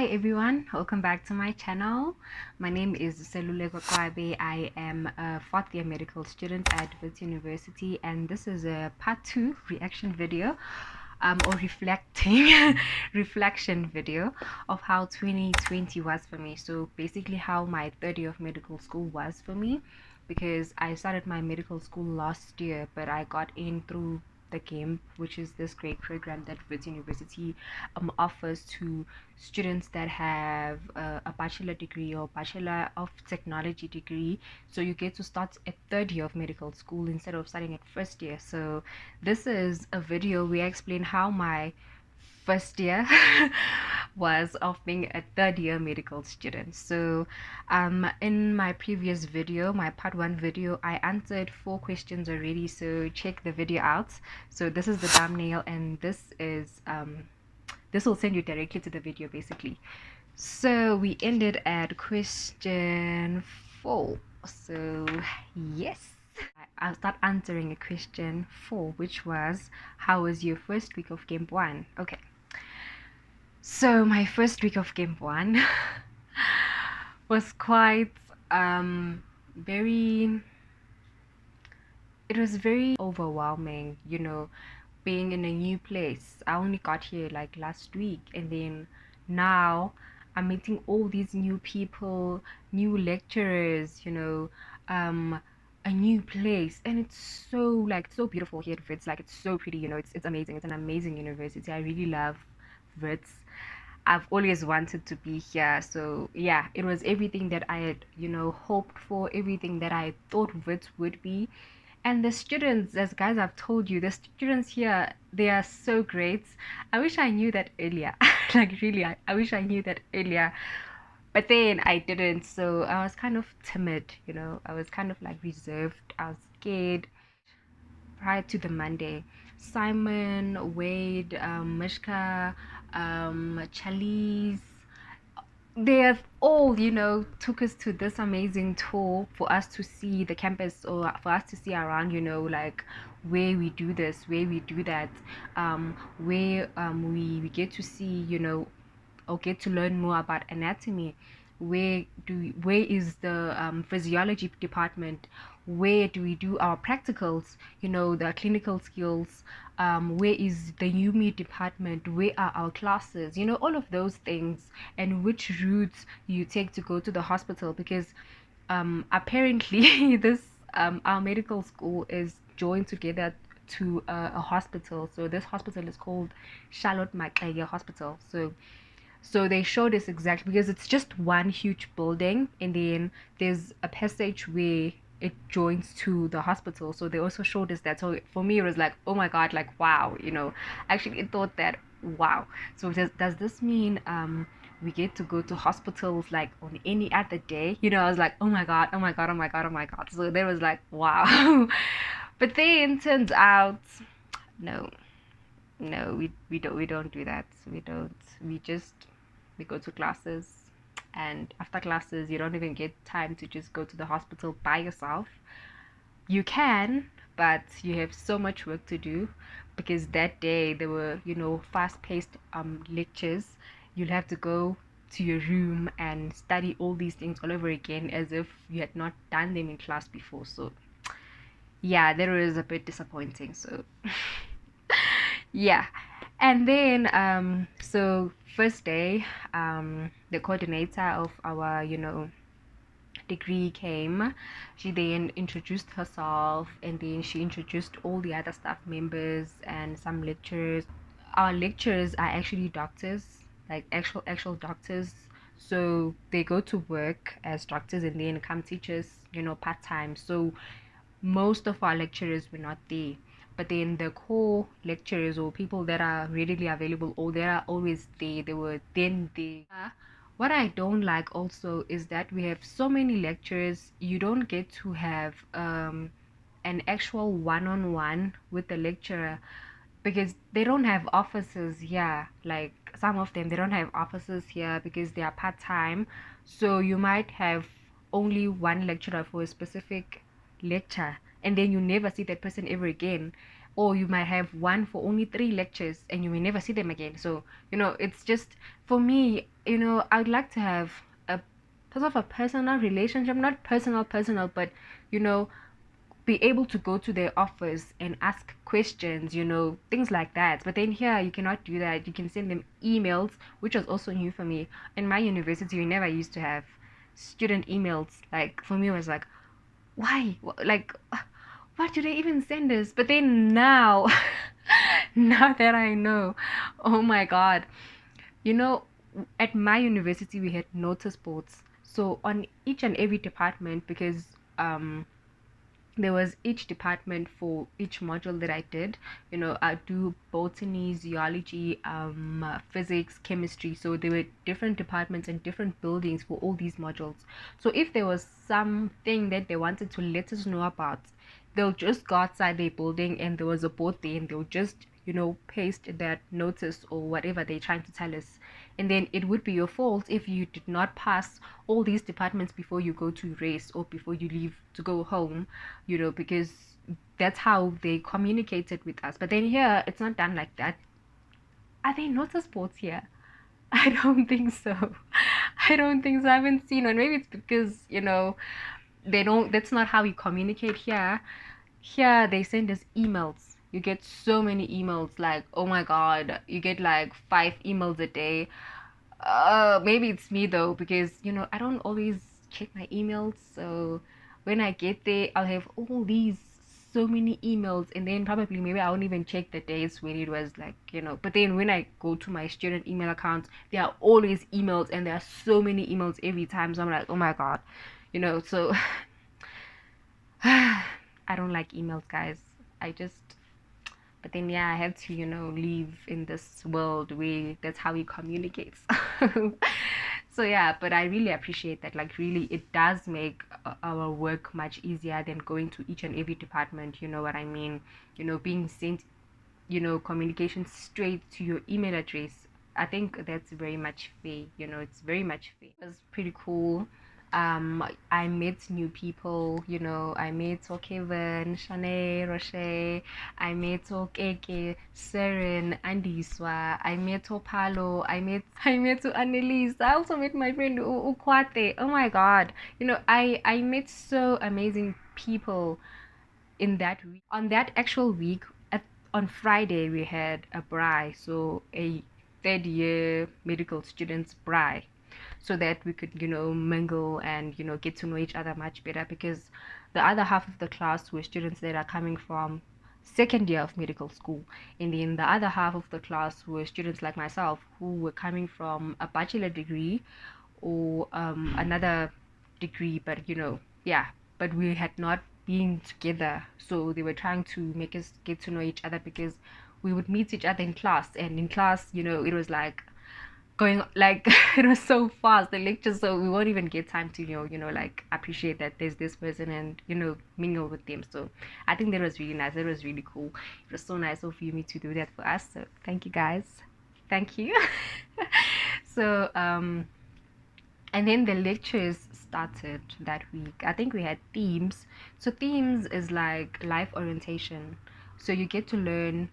Hi everyone, welcome back to my channel. My name is Seluleko Qwabe. I am a fourth year medical student at Wits University, and this is a part 2 reaction video or reflection video of how 2020 was for me. So basically how my third year of medical school was for me, because I started my medical school last year, but I got in through the Gemp, which is this great program that Wits University offers to students that have a bachelor degree or bachelor of technology degree. So you get to start at third year of medical school instead of starting at first year. So this is a video where I explain how my first year was of being a third year medical student. So in my previous video, my part 1 video, I answered 4 questions already, so check the video out. So this is the thumbnail, and this will send you directly to the video basically. So we ended at question 4. So yes, I'll start answering a question 4, which was, how was your first week of Gemp 1? Okay, so my first week of Gemp 1 was quite very, it was very overwhelming, you know, being in a new place. I only got here like last week, and then now I'm meeting all these new people, new lecturers, you know, a new place, and it's so beautiful here at Wits. Like, it's so pretty, you know, it's amazing. It's an amazing university. I really love Wits. I've always wanted to be here. So yeah, it was everything that I had, you know, hoped for, everything that I thought Wits would be. And the students, as guys, I've told you, the students here, they are so great. I wish I knew that earlier. Like, really, I wish I knew that earlier. But then I didn't. So I was kind of timid, you know. I was kind of like reserved. I was scared. Prior to the Monday, Simon, Wade, Mishka, Charlize, they have all, you know, took us to this amazing tour for us to see the campus, or for us to see around, you know, like where we do this, where we do that, where we get to see, you know, or get to learn more about anatomy. Where is the physiology department? Where do we do our practicals, you know, the clinical skills? Where is the UME department? Where are our classes, you know, all of those things, and which routes you take to go to the hospital, because apparently this our medical school is joined together to a hospital. So this hospital is called Charlotte Mackay Hospital. So they showed us exactly, because it's just one huge building, and then there's a passageway it joins to the hospital. So they also showed us that. So for me, it was like, oh my god, like, wow, you know, actually thought that, wow. So does this mean we get to go to hospitals like on any other day? You know, I was like, oh my god, oh my god, oh my god, oh my god. So there was like, wow. But then turns out, no, we don't do that. We go to classes, and after classes you don't even get time to just go to the hospital by yourself. You can, but you have so much work to do, because that day there were, you know, fast-paced lectures. You'll have to go to your room and study all these things all over again, as if you had not done them in class before. So yeah, that was a bit disappointing. So yeah. And then so first day, the coordinator of our, you know, degree came. She then introduced herself, and then she introduced all the other staff members and some lecturers. Our lecturers are actually doctors, like actual doctors. So they go to work as doctors and then come teach us, you know, part-time. So most of our lecturers were not there, but then the core lecturers, or people that are readily available, or that are always there, they were then there. What I don't like also is that we have so many lecturers, you don't get to have an actual one-on-one with the lecturer, because they don't have offices here. Like, some of them, they don't have offices here because they are part-time. So you might have only one lecturer for a specific lecture, and then you never see that person ever again. or you might have one for only 3 lectures and you may never see them again. So, it's just, for me, I'd like to have a sort of a personal relationship, not personal, but, you know, be able to go to their office and ask questions, things like that. But then here, you cannot do that. You can send them emails, which was also new for me. In my university, we never used to have student emails. Like, for me, it was like, why? Like, what do they even send us? But then now, now that I know, oh my God, you know, at my university, we had notice boards. So on each and every department, because there was each department for each module that I did. I do botany, zoology, physics, chemistry. So there were different departments and different buildings for all these modules. So if there was something that they wanted to let us know about, they'll just go outside their building and there was a board there and they'll just paste that notice or whatever they're trying to tell us. And then it would be your fault if you did not pass all these departments before you go to race or before you leave to go home, because that's how they communicated with us. But then here, it's not done like that. Are there notice boards here? I don't think so. I don't think so. I haven't seen one. Maybe it's because, they don't, that's not how we communicate here. Here, they send us emails. You get so many emails, like, oh my God, you get like 5 emails a day. Maybe it's me though, because I don't always check my emails. So when I get there, I'll have all these so many emails, and then probably maybe I won't even check the days when it was like, But then when I go to my student email account, there are always emails, and there are so many emails every time. So I'm like, oh my God, So I don't like emails, guys. I just but then yeah, I had to live in this world where that's how we communicate. So yeah, but I really appreciate that. Like, really, it does make our work much easier than going to each and every department. You know what I mean? Being sent communication straight to your email address. I think that's very much fair. It's very much fair. It was pretty cool. I met new people. I met Kevin, Shanae, Roche. I met Keke, Seren, Andiswa. I met Palo. I met Annelise. I also met my friend Qwabe. Oh my God. I met so amazing people in that week. On that actual week, on Friday, we had a braai, so a third year medical students braai, so that we could, mingle and, get to know each other much better, because the other half of the class were students that are coming from second year of medical school, and then the other half of the class were students like myself who were coming from a bachelor degree or another degree, but yeah, but we had not been together. So they were trying to make us get to know each other, because we would meet each other in class, and in class, it was like going like it was so fast, the lecture, so we won't even get time to like appreciate that there's this person and mingle with them. So I think that was really nice. That was really cool. It was so nice of you to do that for us. So thank you, guys. Thank you. So and then the lectures started that week. I think we had themes. So themes is like life orientation. So you get to learn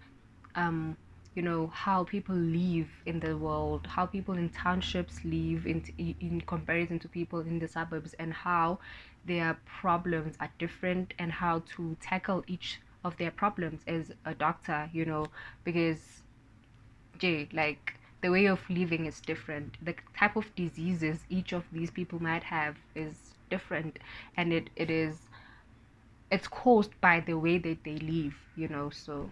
how people live in the world, how people in townships live in comparison to people in the suburbs, and how their problems are different, and how to tackle each of their problems as a doctor, because like the way of living is different. The type of diseases each of these people might have is different, and it's caused by the way that they live, so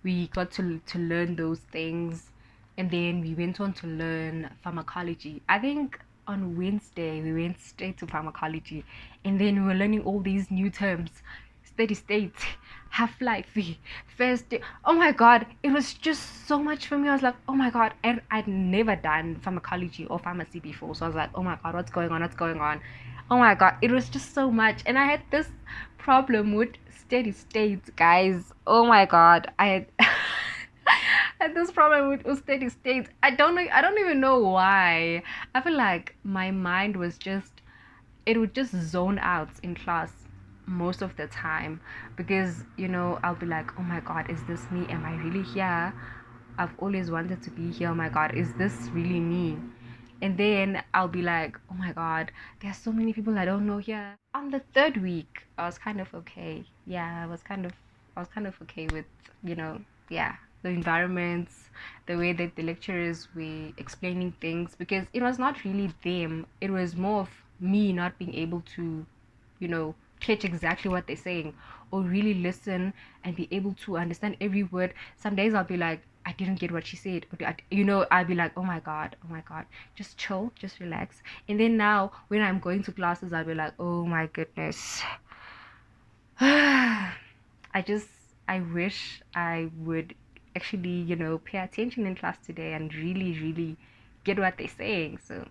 we got to learn those things, and then we went on to learn pharmacology. I think on Wednesday we went straight to pharmacology, and then we were learning all these new terms: steady state, half-life, first. Oh my God, it was just so much for me. I was like, oh my God, and I'd never done pharmacology or pharmacy before, so I was like, oh my God, what's going on? Oh my God, it was just so much. And I had this problem with steady state, guys. Oh my God, I had had this problem with steady state. I don't even know why. I feel like my mind was just, it would just zone out in class. most of the time, because I'll be like, oh my god, is this me? Am I really here? I've always wanted to be here. Oh my god, is this really me? And then I'll be like, oh my god, there's so many people I don't know here. On the third week, I was kind of okay. Yeah, I was kind of okay with, you know, yeah, the environments, the way that the lecturers were explaining things, because it was not really them. It was more of me not being able to, catch exactly what they're saying, or really listen and be able to understand every word. Some days I'll be like, I didn't get what she said. I'll be like, oh my god, just chill, just relax. And then now, when I'm going to classes, I'll be like, oh my goodness. I just, I wish I would actually, pay attention in class today and really, really get what they're saying. So,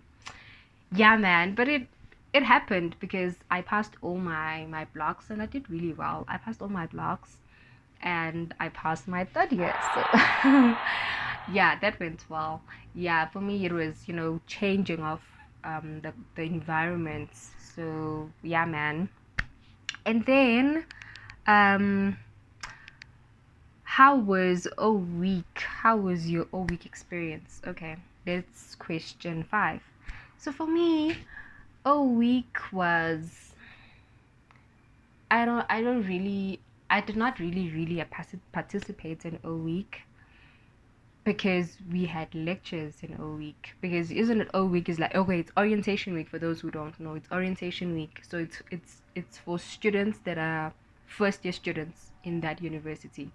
yeah, man. But it happened because I passed all my blocks and I did really well. I passed all my blocks and I passed my third year. So yeah, that went well. Yeah, for me it was, changing of the environments. So yeah, man. And then um how was a week? How was your O week experience? Okay, that's question 5. So for me, a week was, I did not really participate in a week, because we had lectures in O week. Because isn't it, O week is like, okay, it's orientation week. For those who don't know, it's orientation week, so it's for students that are first year students in that university.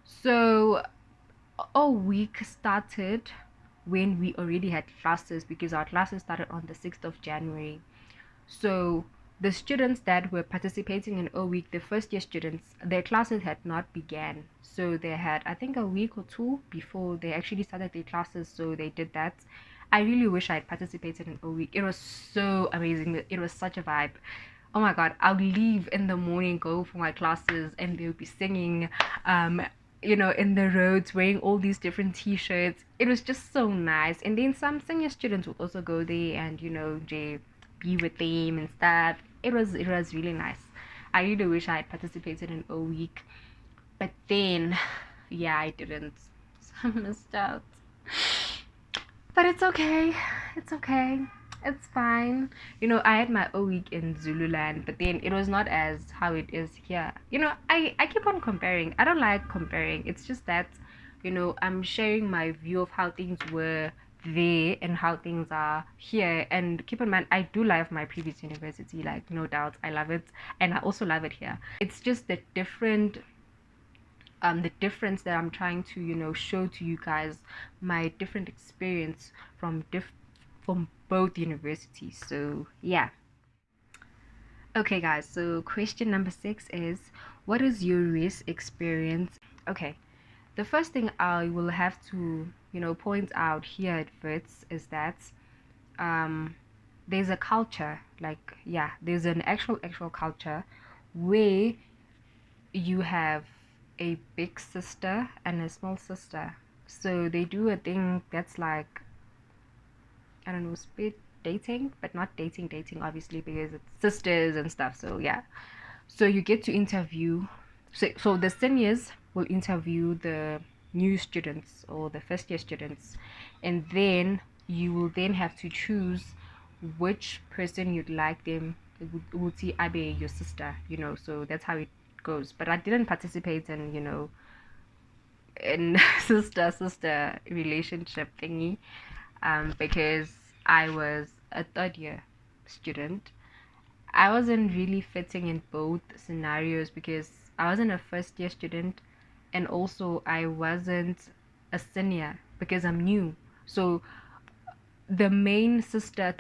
So a week started when we already had classes, because our classes started on the 6th of January. So the students that were participating in O week, the first year students, their classes had not began. So they had, I think, a week or two before they actually started their classes. So they did that. I really wish I had participated in O week. It was so amazing. It was such a vibe. Oh my god, I'll leave in the morning, go for my classes, and they'll be singing, in the roads, wearing all these different t-shirts. It was just so nice. And then some senior students would also go there and, they be with them and stuff. It was really nice. I really wish I had participated in a week, but then yeah, I didn't. So I missed out. But it's okay. It's okay. It's fine. I had my O week in Zululand, but then it was not as how it is here. I keep on comparing. I don't like comparing. It's just that, I'm sharing my view of how things were there and how things are here. And keep in mind, I do love my previous university, like, no doubt. I love it. And I also love it here. It's just the difference that I'm trying to, show to you guys, my different experience from both universities. So yeah. Okay, guys. So question number 6 is, what is your race experience? Okay, the first thing I will have to, point out here at Wits is that there's a culture, like, yeah, there's an actual culture where you have a big sister and a small sister. So they do a thing that's like, I don't know, speed dating, but not dating obviously, because it's sisters and stuff. So yeah. So you get to interview, so the seniors will interview the new students or the first year students, and then you will then have to choose which person you'd like them. It would see Abe, your sister, so that's how it goes. But I didn't participate in, in sister relationship thingy, because I was a third year student. I wasn't really fitting in both scenarios, because I wasn't a first year student, and also I wasn't a senior because I'm new. So the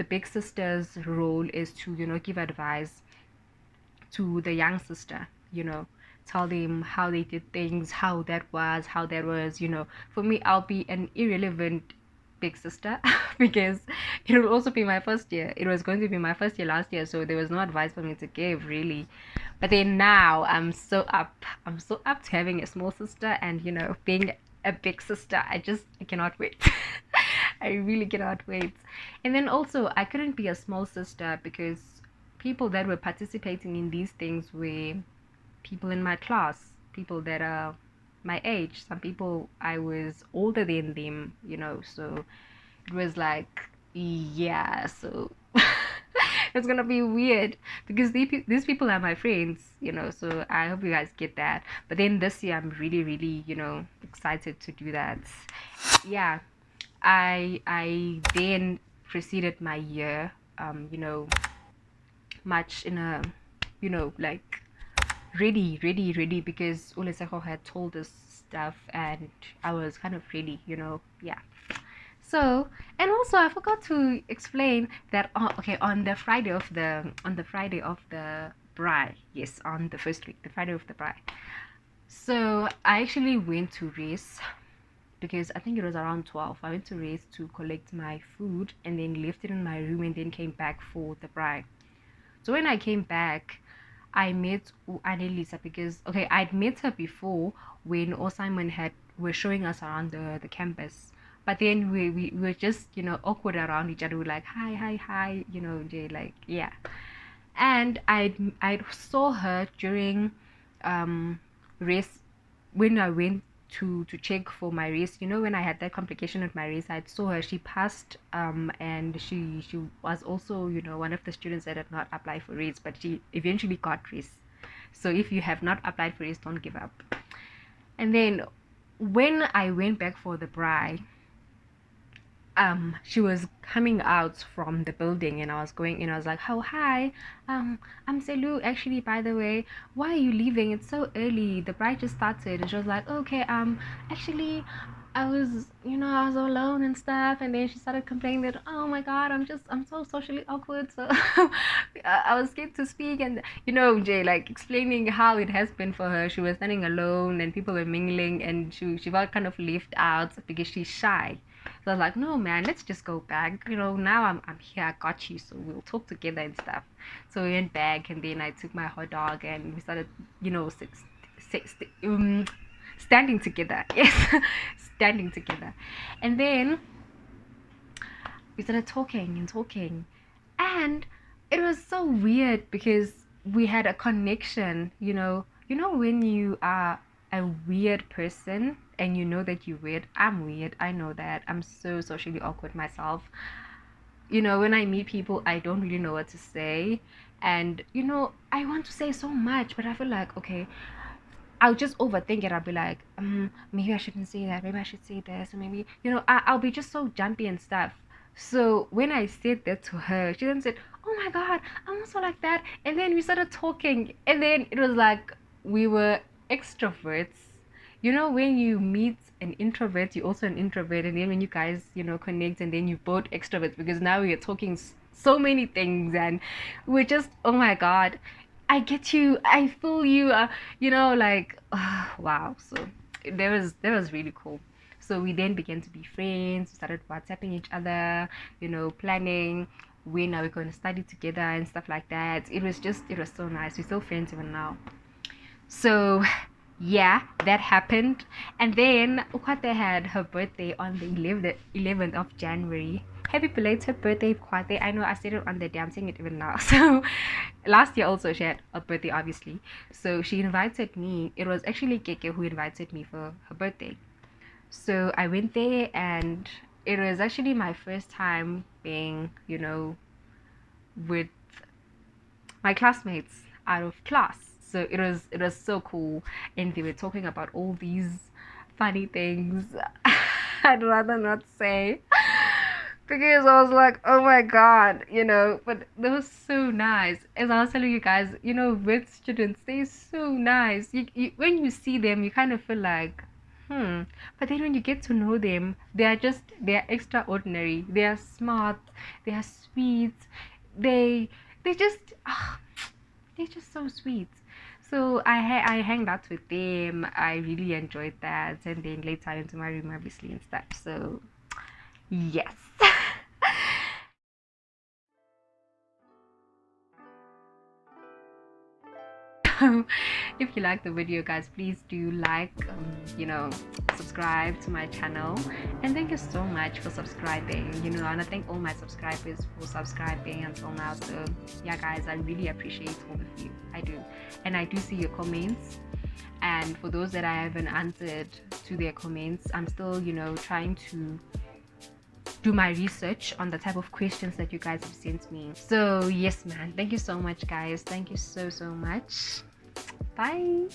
big sister's role is to, give advice to the young sister, tell them how they did things, how that was. For me, I'll be an irrelevant big sister because it will also be my first year. It was going to be my first year last year, so there was no advice for me to give really. But then now I'm so up to having a small sister and, being a big sister. I cannot wait. I really cannot wait. And then also, I couldn't be a small sister because people that were participating in these things were people in my class, people that are my age. Some people I was older than them, so it was like, yeah, so it's gonna be weird because these people are my friends, so I hope you guys get that. But then this year, I'm really, really, excited to do that. Yeah, I then proceeded my year, much in a, like ready because Uleseko had told us stuff and I was kind of ready, yeah. So, and also I forgot to explain that okay, on the Friday of the bride, yes, on the first week, the Friday of the bride. So I actually went to race because I think it was around 12. I went to race to collect my food and then left it in my room and then came back for the bride. So when I came back, I met Annelisa because okay, I'd met her before when Simon had were showing us around the campus. But then we were just, awkward around each other. We were like, hi, hi, hi, they like, yeah. And I saw her during race when I went to check for my race. When I had that complication with my race, I saw her. She passed, and she was also, one of the students that had not applied for race, but she eventually got race. So if you have not applied for race, don't give up. And then when I went back for the bride, she was coming out from the building and I was going in. I was like, oh hi, I'm Selu. Actually, by the way, why are you leaving? It's so early, the bride just started. And she was like, okay, actually I was alone and stuff. And then she started complaining that, oh my god, I'm so socially awkward, so I was scared to speak. And Jay, like explaining how it has been for her. She was standing alone and people were mingling and she felt kind of left out because she's shy. So I was like, no, man, let's just go back. Now I'm here, I got you, so we'll talk together and stuff. So we went back, and then I took my hot dog, and we started, standing together. Yes, standing together. And then we started talking and talking. And it was so weird because we had a connection, when you are a weird person and you know that you're weird. I'm weird. I know that. I'm so socially awkward myself. When I meet people, I don't really know what to say. And, I want to say so much, but I feel like, okay, I'll just overthink it. I'll be like, maybe I shouldn't say that. Maybe I should say this. Or maybe, I'll be just so jumpy and stuff. So when I said that to her, she then said, oh my God, I'm also like that. And then we started talking. And then it was like we were extroverts. When you meet an introvert, you're also an introvert. And then when you guys, connect and then you both extroverts because now we are talking so many things and we're just, oh my God. I get you. I feel you. Like wow. So that was really cool. So we then began to be friends. We started WhatsApping each other. Planning when are we going to study together and stuff like that. It was so nice. We're still friends even now. So yeah, that happened. And then Ukwate had her birthday on the 11th of January. Happy belated birthday, Ukwate. I know I said it on the day, I'm saying it even now. So last year also she had a birthday, obviously. So she invited me. It was actually Keke who invited me for her birthday. So I went there and it was actually my first time being, with my classmates out of class. So it was so cool, and they were talking about all these funny things. I'd rather not say because I was like, oh my god, But they were so nice. As I was telling you guys, with students, they're so nice. When you see them, you kind of feel like, But then when you get to know them, they're extraordinary. They are smart. They are sweet. They just they're just so sweet. So I hanged out with them. I really enjoyed that, and then later I went to my room, obviously, and stuff. So yes. If you like the video, guys, please do like, subscribe to my channel, and thank you so much for subscribing. You know, and I thank all my subscribers for subscribing until now. So yeah, guys, I really appreciate all of you. I do, and I do see your comments. And for those that I haven't answered to their comments, I'm still, you know, trying to do my research on the type of questions that you guys have sent me. So yes, man, thank you so much, guys. Thank you so much. Bye.